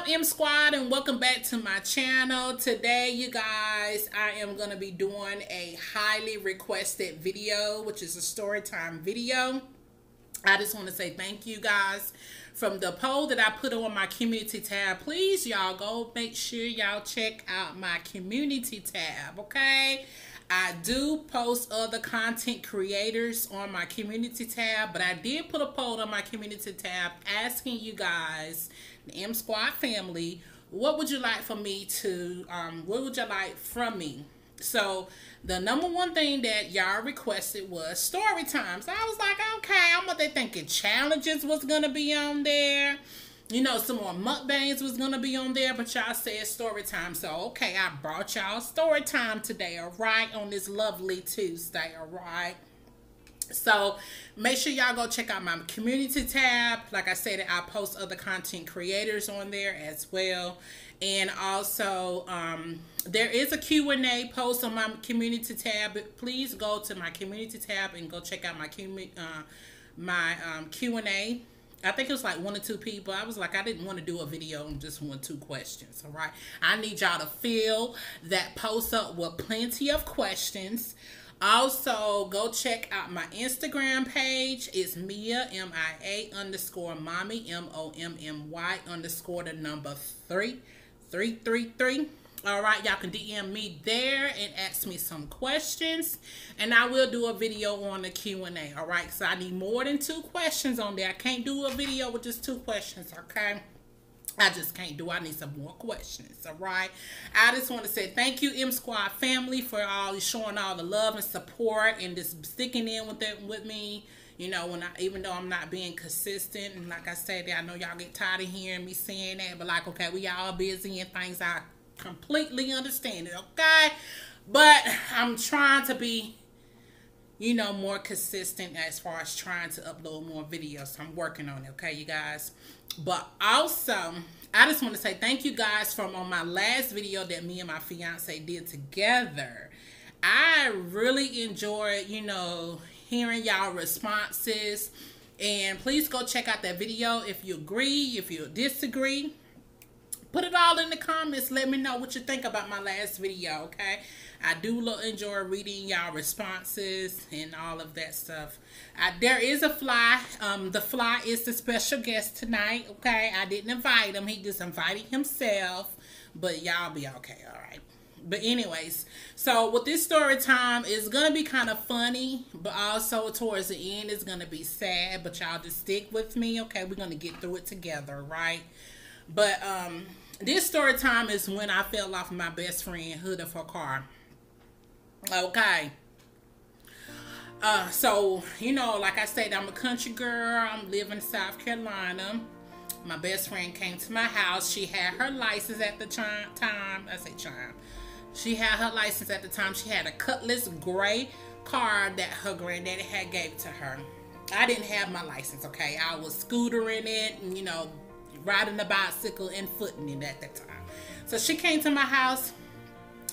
up, M Squad, and welcome back to my channel. Today, you guys, I am going to be doing a highly requested video, which is a story time video. I just want to say thank you guys. From the poll that I put on my community tab, please, y'all, go make sure y'all check out my community tab, okay? I do post other content creators on my community tab, but I did put a poll on my community tab asking you guys, the M Squad family, what would you like for me to, what would you like from me? So the number one thing that y'all requested was story time. So I was like, okay, I'm up there thinking challenges was going to be on there. You know, some more mukbangs was going to be on there, but y'all said story time. So, okay, I brought y'all story time today, all right, on this lovely Tuesday, all right? So, make sure y'all go check out my community tab. Like I said, I post other content creators on there as well. And also, there is a Q&A post on my community tab. Please go to my community tab and go check out my Q&A. I think it was like 1 or 2 people. I was like, I didn't want to do a video on just 1 or 2 questions, all right? I need y'all to fill that post up with plenty of questions. Also, go check out my Instagram page. It's Mia, MIA_mommy, MOMMY_333. All right, y'all can DM me there and ask me some questions, and I will do a video on the Q&A. All right, so I need more than 2 questions on there. I can't do a video with just 2 questions, okay? I just can't do. I need some more questions, all right? I just want to say thank you, M Squad family, for all showing all the love and support and just sticking in with me. You know, even though I'm not being consistent, and like I said, I know y'all get tired of hearing me saying that, but like, okay, we all busy and things. I completely understand it, okay? But I'm trying to be, you know, more consistent as far as trying to upload more videos. I'm working on it, okay, you guys? But also, I just want to say thank you guys from on my last video that me and my fiance did together. I really enjoyed, you know, hearing y'all responses. And please go check out that video if you agree, if you disagree. Put it all in the comments. Let me know what you think about my last video, okay? I do enjoy reading y'all responses and all of that stuff. There is a fly. The fly is the special guest tonight, okay? I didn't invite him. He just invited himself. But y'all be okay, all right? But anyways, so with this story time, it's going to be kind of funny, but also towards the end, it's going to be sad. But y'all just stick with me, okay? We're going to get through it together, right? But this story time is when I fell off my best friend hood of her car. Okay. So, you know, like I said, I'm a country girl. I'm living in South Carolina. My best friend came to my house. She had her license at the time. I say time. She had her license at the time. She had a Cutlass gray car that her granddaddy had gave to her. I didn't have my license, okay? I was scootering it and, you know, riding a bicycle and footing it at that time. So she came to my house.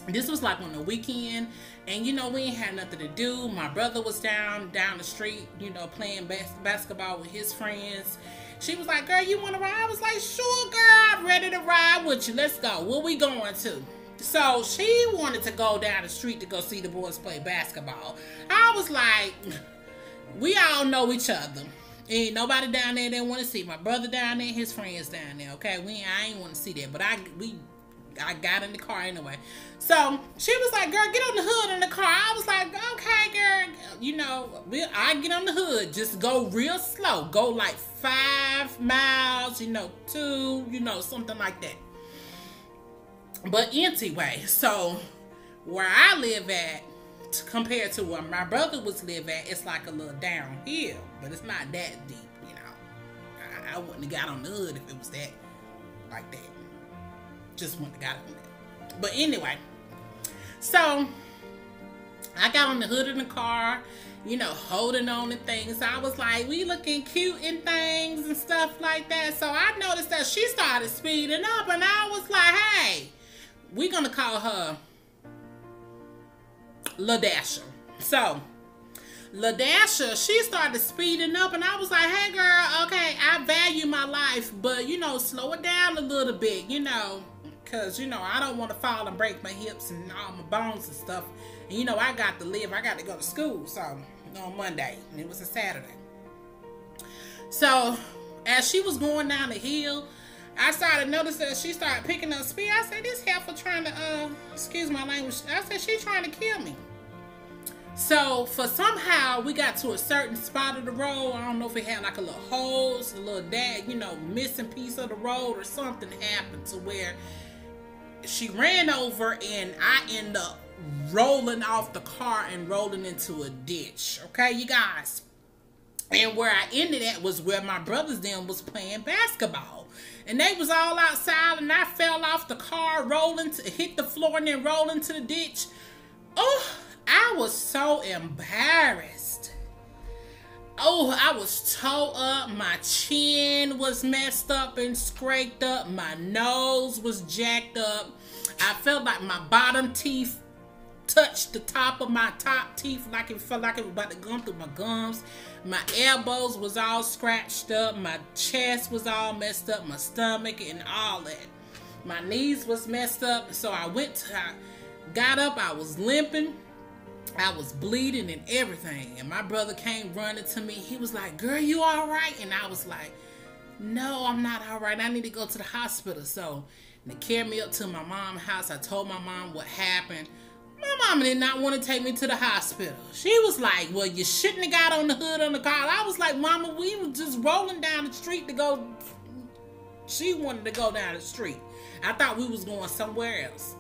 This was like on the weekend, and you know, we ain't had nothing to do. My brother was down the street, you know, playing basketball with his friends. She was like, girl, you want to ride? I was like, sure, girl, I'm ready to ride with you. Let's go. Where we going to? So she wanted to go down the street to go see the boys play basketball. I was like, we all know each other. Ain't nobody down there that want to see. My brother down there, his friends down there, okay? I ain't want to see that, but I got in the car anyway. So she was like, girl, get on the hood in the car. I was like, okay, girl. You know, I get on the hood. Just go real slow. Go like 5 miles, you know, 2, you know, something like that. But anyway, so where I live at, compared to where my brother was live at, it's like a little downhill, but it's not that deep, you know. I wouldn't have got on the hood if it was that, like that. Just wouldn't have got on that. But anyway, so I got on the hood of the car, you know, holding on to things. I was like, we looking cute and things and stuff like that. So I noticed that she started speeding up, and I was like, hey, we're gonna call her Lil Dasher. So LaDasha, she started speeding up, and I was like, hey girl, okay, I value my life, but you know, slow it down a little bit, you know, because you know, I don't want to fall and break my hips and all my bones and stuff. And you know, I got to live, I got to go to school, so on Monday, and it was a Saturday. So as she was going down the hill, I started noticing that she started picking up speed. I said, this heifer trying to, excuse my language, I said, she trying to kill me. So for somehow we got to a certain spot of the road. I don't know if it had like a little hose, a little you know, missing piece of the road or something happened to where she ran over and I ended up rolling off the car and rolling into a ditch. Okay, you guys. And where I ended at was where my brothers then was playing basketball. And they was all outside and I fell off the car, hit the floor and then rolled into the ditch. Oh, I was so embarrassed. Oh, I was tore up. My chin was messed up and scraped up. My nose was jacked up. I felt like my bottom teeth touched the top of my top teeth, like it felt like it was about to come through my gums. My elbows was all scratched up. My chest was all messed up. My stomach and all that. My knees was messed up. So I got up. I was limping. I was bleeding and everything. And my brother came running to me. He was like, girl, you all right? And I was like, no, I'm not all right. I need to go to the hospital. So they carried me up to my mom's house. I told my mom what happened. My mama did not want to take me to the hospital. She was like, well, you shouldn't have got on the hood on the car. I was like, mama, we were just rolling down the street to go. She wanted to go down the street. I thought we was going somewhere else.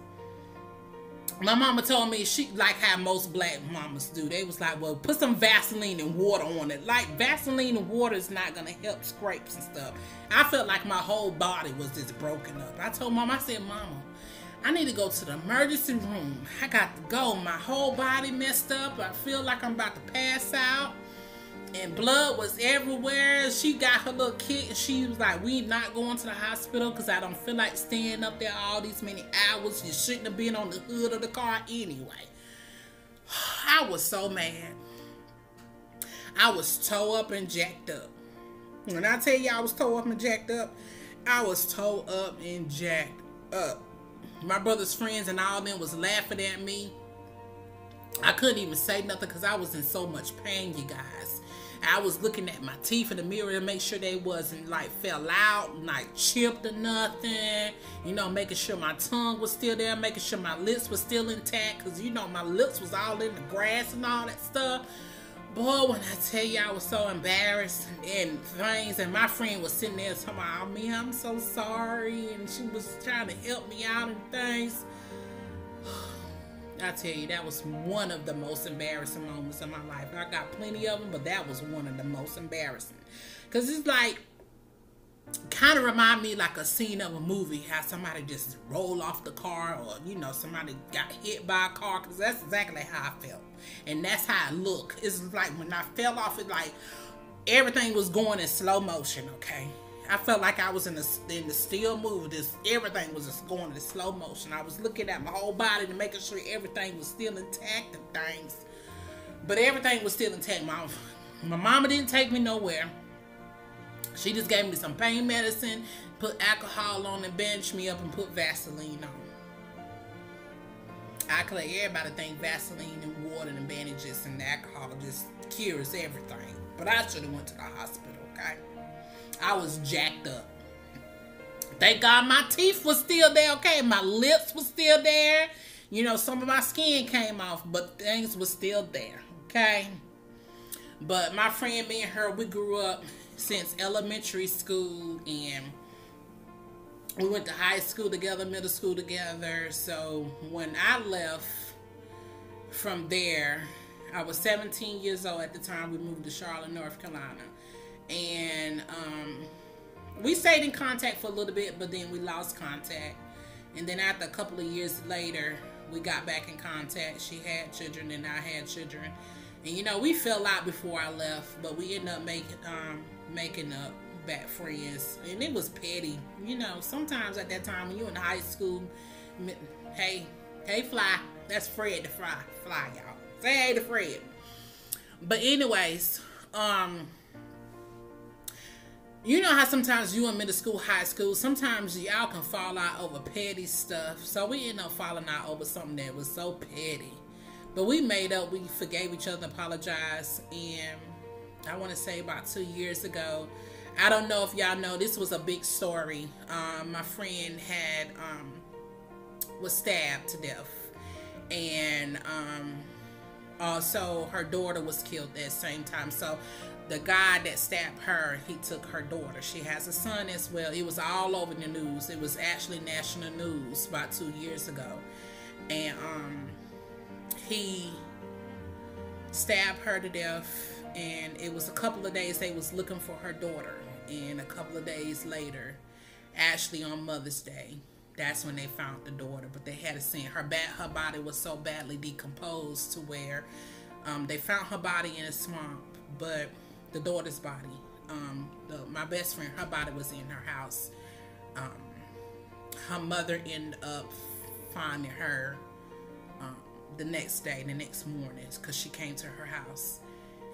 My mama told me, she like how most black mamas do. They was like, well, put some Vaseline and water on it. Like, Vaseline and water is not going to help scrapes and stuff. I felt like my whole body was just broken up. I told mama, I said, mama, I need to go to the emergency room. I got to go. My whole body messed up. I feel like I'm about to pass out. And blood was everywhere. She got her little kit and she was like, we not going to the hospital because I don't feel like staying up there all these many hours. You shouldn't have been on the hood of the car anyway. I was so mad. I was tore up and jacked up. When I tell you I was tore up and jacked up, I was tore up and jacked up. My brother's friends and all them was laughing at me. I couldn't even say nothing because I was in so much pain, you guys. I was looking at my teeth in the mirror to make sure they wasn't like fell out, like chipped or nothing. You know, making sure my tongue was still there, making sure my lips were still intact. Because, you know, my lips was all in the grass and all that stuff. Boy, when I tell you I was so embarrassed and things, and my friend was sitting there talking about me, I'm so sorry, and she was trying to help me out and things. I tell you, that was one of the most embarrassing moments of my life. I got plenty of them, but that was one of the most embarrassing. Because it's like, kind of remind me like a scene of a movie, how somebody just roll off the car, or, you know, somebody got hit by a car, because that's exactly how I felt. And that's how I look. It's like when I fell off, it like everything was going in slow motion, okay? I felt like I was in the still movie. Everything was just going in slow motion. I was looking at my whole body to making sure everything was still intact and things. But everything was still intact. My mama didn't take me nowhere. She just gave me some pain medicine, put alcohol on and bandaged me up and put Vaseline on. I claim everybody think Vaseline and water and bandages and alcohol just cures everything. But I should have went to the hospital, okay? I was jacked up. Thank God my teeth was still there, okay? My lips was still there. You know, some of my skin came off, but things was still there, okay? But my friend, me and her, we grew up since elementary school, and we went to high school together, middle school together. So when I left from there, I was 17 years old at the time. We moved to Charlotte, North Carolina. And we stayed in contact for a little bit, but then we lost contact. And then after a couple of years later, we got back in contact. She had children and I had children. And, you know, we fell out before I left, but we ended up making up back friends. And it was petty. You know, sometimes at that time when you're in high school, hey, Fly. That's Fred the Fly, y'all. Say hey to Fred. But anyways, you know how sometimes you in middle school, high school, sometimes y'all can fall out over petty stuff. So we ended up falling out over something that was so petty. But we made up, we forgave each other, apologized, and I want to say about 2 years ago, I don't know if y'all know, this was a big story. My friend was stabbed to death, and also her daughter was killed at the same time. So the guy that stabbed her, he took her daughter. She has a son as well. It was all over the news. It was actually national news about 2 years ago. And he stabbed her to death, and it was a couple of days they was looking for her daughter. And a couple of days later, actually on Mother's Day, that's when they found the daughter. But they had to send her back. Her body was so badly decomposed to where they found her body in a swamp, but the daughter's body, my best friend, her body was in her house. Her mother ended up finding her the next day, the next morning, because she came to her house.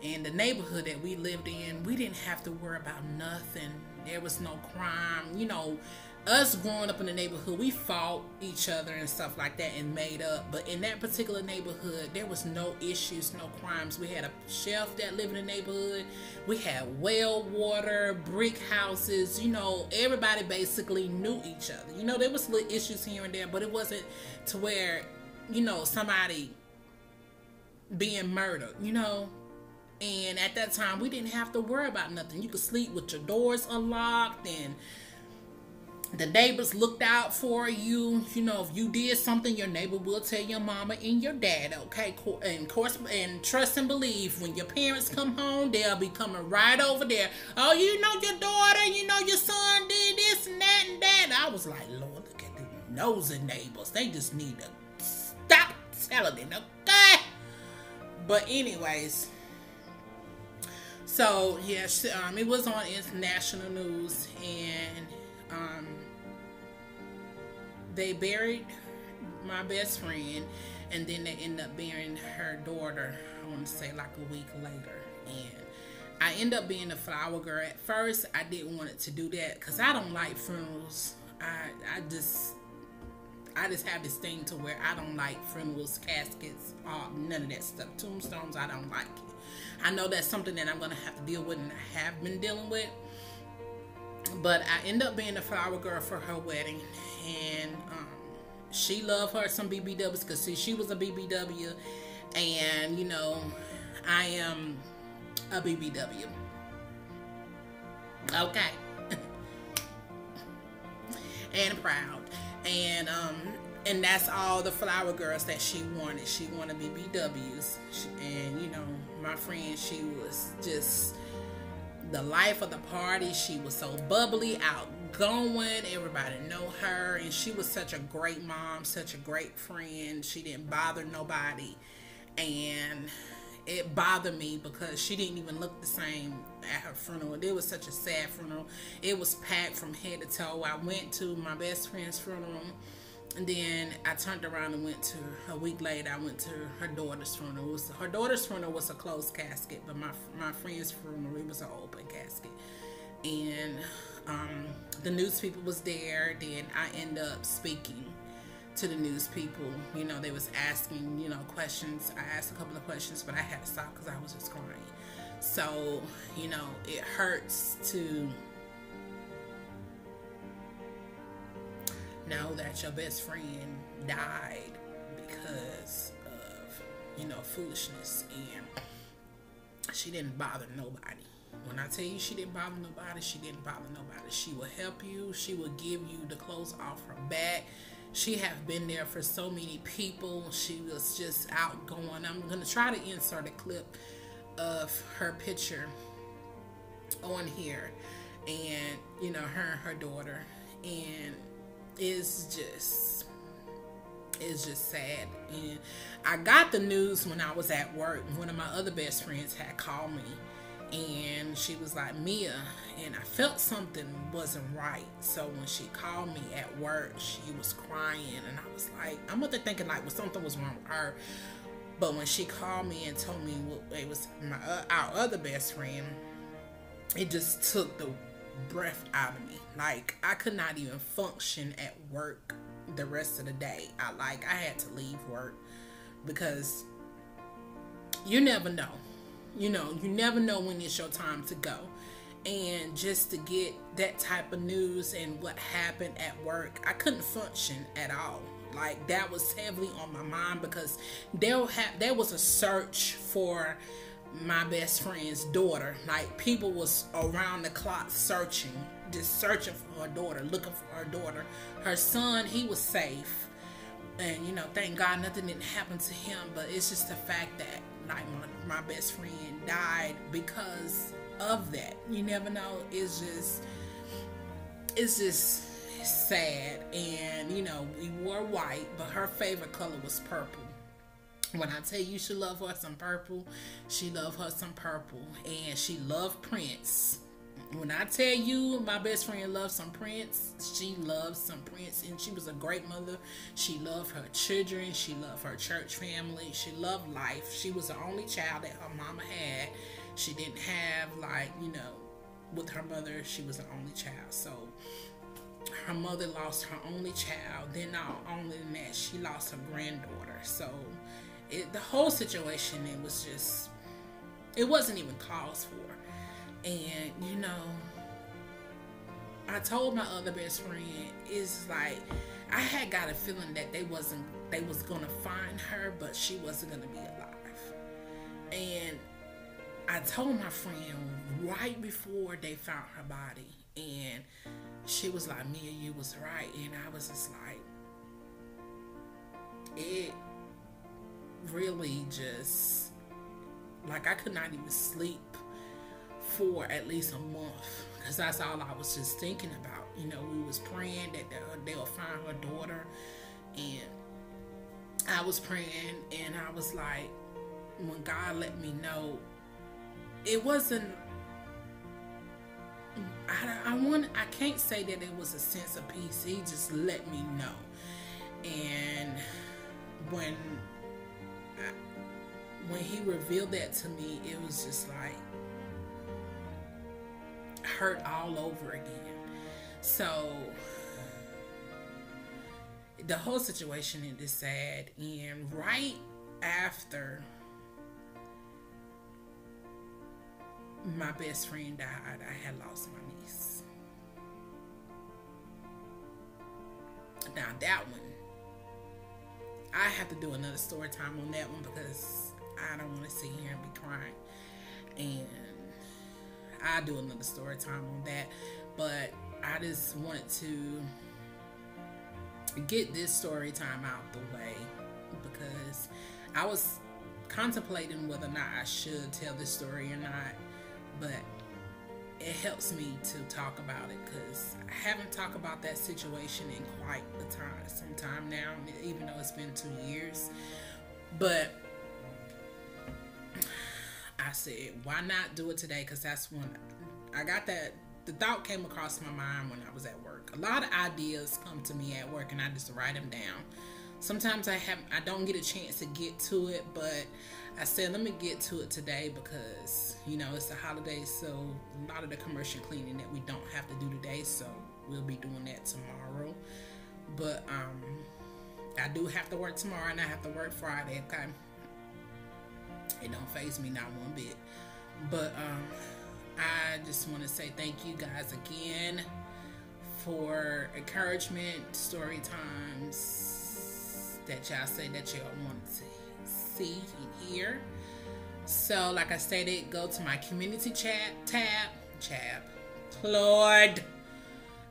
And the neighborhood that we lived in, we didn't have to worry about nothing. There was no crime. You know, us growing up in the neighborhood, we fought each other and stuff like that and made up. But in that particular neighborhood, there was no issues, no crimes. We had a sheriff that lived in the neighborhood. We had well water, brick houses. You know, everybody basically knew each other. You know, there was little issues here and there, but it wasn't to where, you know, somebody being murdered, you know. And at that time, we didn't have to worry about nothing. You could sleep with your doors unlocked, and the neighbors looked out for you. You know, if you did something, your neighbor will tell your mama and your dad, okay? And of course, and trust and believe, when your parents come home, they'll be coming right over there. Oh, you know your daughter, you know your son did this and that and that. I was like, Lord, look at the nosy neighbors. They just need to stop telling it, okay? But anyways, so yes, it was on international news, and they buried my best friend, and then they ended up burying her daughter, I want to say like a week later. And I ended up being a flower girl. At first, I didn't want it to do that because I don't like funerals. I just have this thing to where I don't like funerals, caskets, none of that stuff. Tombstones, I don't like it. I know that's something that I'm going to have to deal with, and I have been dealing with. But I ended up being a flower girl for her wedding. And she loved her some BBWs because, see, she was a BBW. And, you know, I am a BBW. Okay. And proud. And that's all the flower girls that she wanted. She wanted BBWs. And, you know, my friend, she was just the life of the party. She was so bubbly, outgoing. Everybody know her. And she was such a great mom, such a great friend. She didn't bother nobody. And it bothered me because she didn't even look the same at her funeral. It was such a sad funeral. It was packed from head to toe. I went to my best friend's funeral, and then I turned around and went to, a week later, I went to her daughter's funeral. Her daughter's funeral was a closed casket, but my friend's funeral, it was an open casket. And the news people was there. Then I ended up speaking to the news people. You know, they was asking, you know, questions. I asked a couple of questions, but I had to stop because I was just crying. So, you know, it hurts to know that your best friend died because of, you know, foolishness, and she didn't bother nobody. When I tell you she didn't bother nobody, she didn't bother nobody. She will help you. She will give you the clothes off her back. She have been there for so many people. She was just outgoing. I'm going to try to insert a clip of her picture on here, and, you know, her and her daughter, and it's just sad. And I got the news when I was at work. One of my other best friends had called me, and she was like, Mia, and I felt something wasn't right. So when she called me at work, she was crying, and I was like, I'm up there thinking like, well, something was wrong with her. But when she called me and told me it was our other best friend, it just took the breath out of me. Like, I could not even function at work the rest of the day. I had to leave work because you never know. You never know when it's your time to go. And just to get that type of news and what happened at work, I couldn't function at all. Like, that was heavily on my mind because there was a search for my best friend's daughter. Like, people was around the clock searching for her daughter, looking for her daughter. Her son, he was safe, and thank God nothing didn't happen to him. But it's just the fact that, like, my best friend died because of that. You never know. It's just sad. And we wore white, but her favorite color was purple. When I tell you she loved her some purple, she loved her some purple. And she loved Prince. When I tell you my best friend loved some Prince, she loved some Prince. And she was a great mother. She loved her children. She loved her church family. She loved life. She was the only child that her mama had. She didn't have, with her mother, she was the only child. So her mother lost her only child. Then not only than that, she lost her granddaughter. So the whole situation, it wasn't even cause for. And I told my other best friend, it's like, I had got a feeling that they was gonna find her, but she wasn't gonna be alive. And I told my friend right before they found her body, and she was like, "Mia, you was right." And I was just like, it really just, like, I could not even sleep for at least a month, because that's all I was just thinking about. We was praying that they'll find her daughter, and I was praying, and I was like, when God let me know, it wasn't, I can't say that it was a sense of peace. He just let me know. And when he revealed that to me, it was just like hurt all over again. So the whole situation is sad. And right after my best friend died, I had lost my niece. Now that one, I have to do another story time on that one, because I don't want to sit here and be crying. And I'll do another story time on that. But I just want to get this story time out the way, because I was contemplating whether or not I should tell this story or not. But it helps me to talk about it, because I haven't talked about that situation in quite some time now, even though it's been 2 years. But I said, why not do it today? Because that's when I got the thought came across my mind when I was at work. A lot of ideas come to me at work, and I just write them down. Sometimes I don't get a chance to get to it, but I said, let me get to it today, because it's the holidays, so a lot of the commercial cleaning that we don't have to do today, so we'll be doing that tomorrow. But I do have to work tomorrow, and I have to work Friday. Okay, it don't faze me not one bit. But I just want to say thank you guys again for encouragement, story times that y'all say that y'all want to see and hear. So like I stated, go to my community tab. Lord,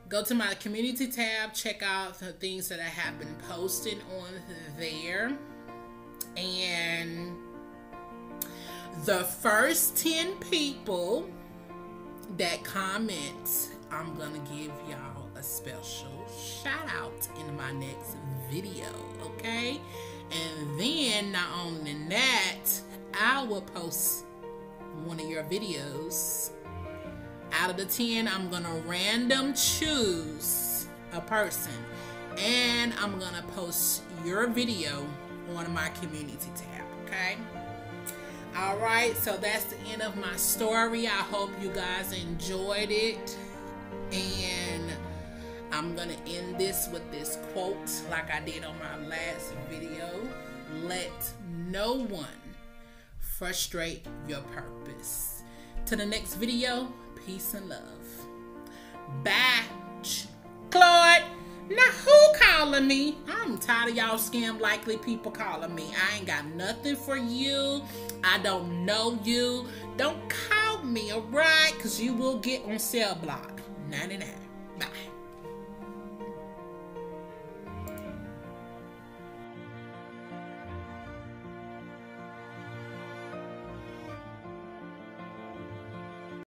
go to my community tab, check out the things that I have been posting on there, and the first 10 people that comment, I'm gonna give y'all a special shout out in my next video, okay? And then not only that, I will post one of your videos. Out of the 10, I'm gonna random choose a person, and I'm gonna post your video on my community tab, Okay. All right, so that's the end of my story. I hope you guys enjoyed it, and I'm gonna end this with this quote like I did on my last video. Let no one frustrate your purpose. To the next video, peace and love. Bye. Claude, now who calling me? I'm tired of y'all scam likely people calling me. I ain't got nothing for you. I don't know you. Don't call me, alright? Because you will get on cell block. 99. Bye.